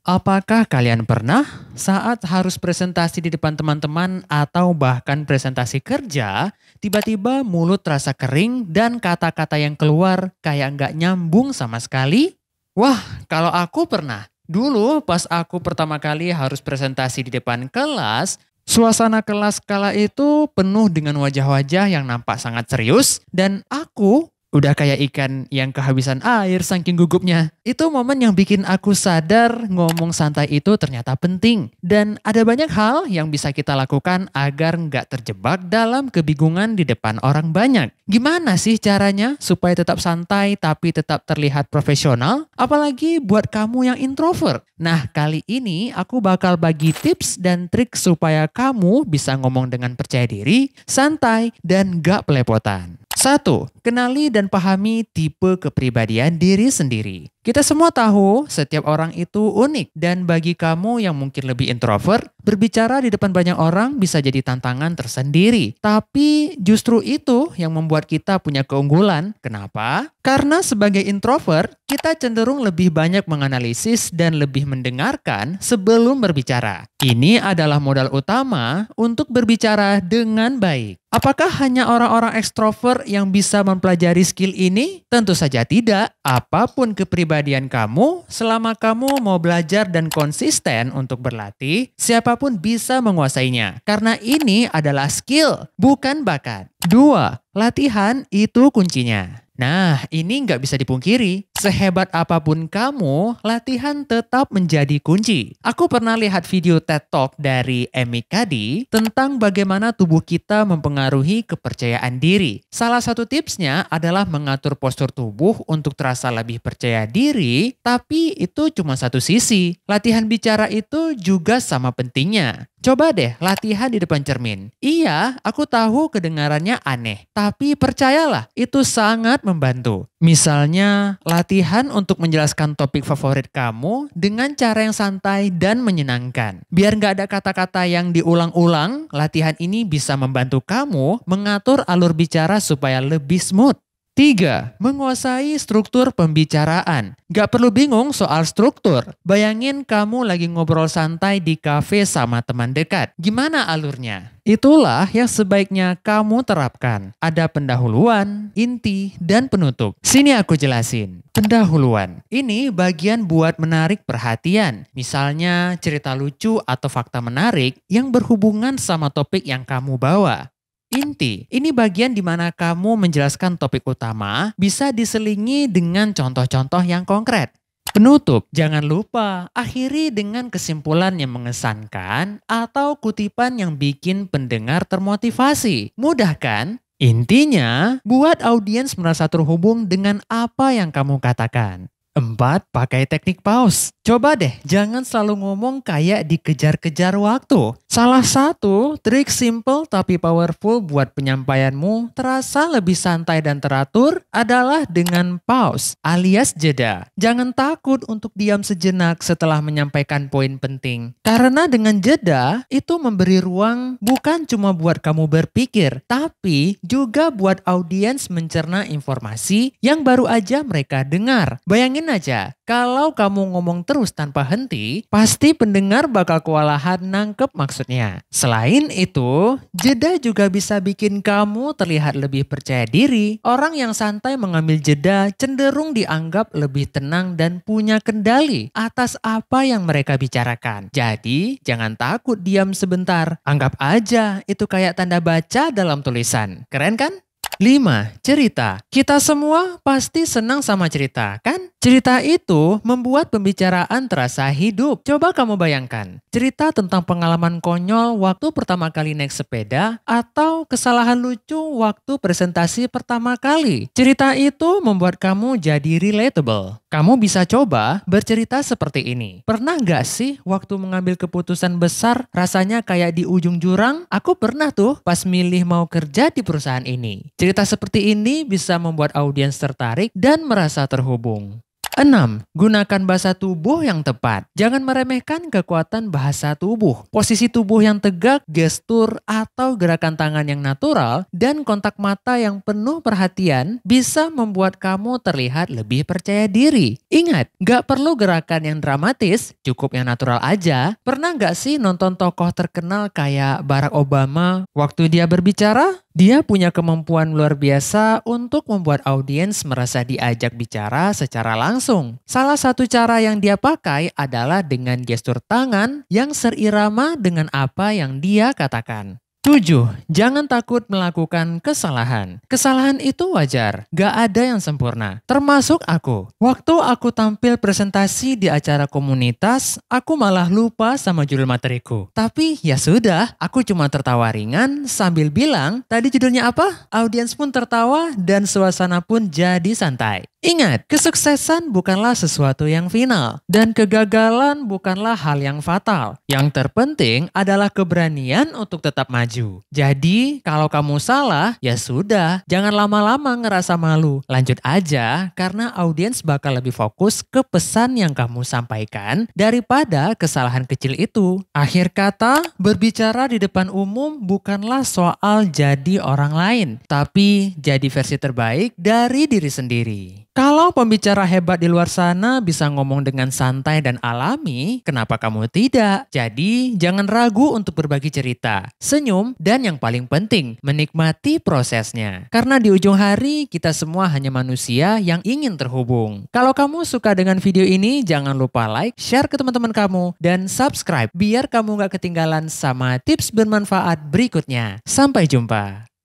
Apakah kalian pernah saat harus presentasi di depan teman-teman atau bahkan presentasi kerja, tiba-tiba mulut terasa kering dan kata-kata yang keluar kayak nggak nyambung sama sekali? Wah, kalau aku pernah. Dulu pas aku pertama kali harus presentasi di depan kelas, suasana kelas kala itu penuh dengan wajah-wajah yang nampak sangat serius dan aku udah kayak ikan yang kehabisan air saking gugupnya. Itu momen yang bikin aku sadar ngomong santai itu ternyata penting. Dan ada banyak hal yang bisa kita lakukan agar nggak terjebak dalam kebingungan di depan orang banyak. Gimana sih caranya supaya tetap santai tapi tetap terlihat profesional? Apalagi buat kamu yang introvert. Nah, kali ini aku bakal bagi tips dan trik supaya kamu bisa ngomong dengan percaya diri, santai, dan nggak pelepotan. 1. Kenali dan pahami tipe kepribadian diri sendiri. Kita semua tahu setiap orang itu unik dan bagi kamu yang mungkin lebih introvert, berbicara di depan banyak orang bisa jadi tantangan tersendiri. Tapi justru itu yang membuat kita punya keunggulan. Kenapa? Karena sebagai introvert, kita cenderung lebih banyak menganalisis dan lebih mendengarkan sebelum berbicara. Ini adalah modal utama untuk berbicara dengan baik. Apakah hanya orang-orang ekstrovert yang bisa mempelajari skill ini? Tentu saja tidak. Apapun kepribadian kamu, selama kamu mau belajar dan konsisten untuk berlatih, siapapun bisa menguasainya. Karena ini adalah skill, bukan bakat. 2. Latihan itu kuncinya. Nah, ini nggak bisa dipungkiri. Sehebat apapun kamu, latihan tetap menjadi kunci. Aku pernah lihat video TED Talk dari Amy Cuddy tentang bagaimana tubuh kita mempengaruhi kepercayaan diri. Salah satu tipsnya adalah mengatur postur tubuh untuk terasa lebih percaya diri, tapi itu cuma satu sisi. Latihan bicara itu juga sama pentingnya. Coba deh latihan di depan cermin. Iya, aku tahu kedengarannya aneh, tapi percayalah, itu sangat membantu. Misalnya, latihan untuk menjelaskan topik favorit kamu dengan cara yang santai dan menyenangkan. Biar nggak ada kata-kata yang diulang-ulang, latihan ini bisa membantu kamu mengatur alur bicara supaya lebih smooth. 3. Menguasai struktur pembicaraan. Gak perlu bingung soal struktur. Bayangin kamu lagi ngobrol santai di kafe sama teman dekat. Gimana alurnya? Itulah yang sebaiknya kamu terapkan. Ada pendahuluan, inti, dan penutup. Sini aku jelasin. Pendahuluan. Ini bagian buat menarik perhatian. Misalnya cerita lucu atau fakta menarik yang berhubungan sama topik yang kamu bawa. Inti, ini bagian di mana kamu menjelaskan topik utama bisa diselingi dengan contoh-contoh yang konkret. Penutup, jangan lupa akhiri dengan kesimpulan yang mengesankan atau kutipan yang bikin pendengar termotivasi. Mudah kan? Intinya, buat audiens merasa terhubung dengan apa yang kamu katakan. 4. Pakai teknik pause. Coba deh, jangan selalu ngomong kayak dikejar-kejar waktu. Salah satu trik simple tapi powerful buat penyampaianmu terasa lebih santai dan teratur adalah dengan pause alias jeda. Jangan takut untuk diam sejenak setelah menyampaikan poin penting. Karena dengan jeda, itu memberi ruang bukan cuma buat kamu berpikir, tapi juga buat audiens mencerna informasi yang baru aja mereka dengar. Bayangin aja, kalau kamu ngomong terus tanpa henti, pasti pendengar bakal kewalahan nangkep maksudnya. Selain itu, jeda juga bisa bikin kamu terlihat lebih percaya diri. Orang yang santai mengambil jeda cenderung dianggap lebih tenang dan punya kendali atas apa yang mereka bicarakan. Jadi, jangan takut diam sebentar. Anggap aja itu kayak tanda baca dalam tulisan. Keren kan? 5. Cerita. Kita semua pasti senang sama cerita, kan? Cerita itu membuat pembicaraan terasa hidup. Coba kamu bayangkan, cerita tentang pengalaman konyol waktu pertama kali naik sepeda atau kesalahan lucu waktu presentasi pertama kali. Cerita itu membuat kamu jadi relatable. Kamu bisa coba bercerita seperti ini. Pernah nggak sih waktu mengambil keputusan besar rasanya kayak di ujung jurang? Aku pernah tuh pas milih mau kerja di perusahaan ini. Cerita seperti ini bisa membuat audiens tertarik dan merasa terhubung. 6. Gunakan bahasa tubuh yang tepat. Jangan meremehkan kekuatan bahasa tubuh. Posisi tubuh yang tegak, gestur, atau gerakan tangan yang natural, dan kontak mata yang penuh perhatian bisa membuat kamu terlihat lebih percaya diri. Ingat, gak perlu gerakan yang dramatis, cukup yang natural aja. Pernah gak sih nonton tokoh terkenal kayak Barack Obama? Waktu dia berbicara, dia punya kemampuan luar biasa untuk membuat audiens merasa diajak bicara secara langsung. Salah satu cara yang dia pakai adalah dengan gestur tangan yang seirama dengan apa yang dia katakan. 7. Jangan takut melakukan kesalahan. Kesalahan itu wajar, gak ada yang sempurna, termasuk aku. Waktu aku tampil presentasi di acara komunitas, aku malah lupa sama judul materiku. Tapi ya sudah, aku cuma tertawa ringan sambil bilang, tadi judulnya apa? Audiens pun tertawa dan suasana pun jadi santai. Ingat, kesuksesan bukanlah sesuatu yang final dan kegagalan bukanlah hal yang fatal. Yang terpenting adalah keberanian untuk tetap maju. Jadi, kalau kamu salah, ya sudah, jangan lama-lama ngerasa malu. Lanjut aja karena audiens bakal lebih fokus ke pesan yang kamu sampaikan daripada kesalahan kecil itu. Akhir kata, berbicara di depan umum bukanlah soal jadi orang lain, tapi jadi versi terbaik dari diri sendiri. Kalau pembicara hebat di luar sana bisa ngomong dengan santai dan alami, kenapa kamu tidak? Jadi, jangan ragu untuk berbagi cerita, senyum, dan yang paling penting, menikmati prosesnya. Karena di ujung hari, kita semua hanya manusia yang ingin terhubung. Kalau kamu suka dengan video ini, jangan lupa like, share ke teman-teman kamu, dan subscribe biar kamu gak ketinggalan sama tips bermanfaat berikutnya. Sampai jumpa.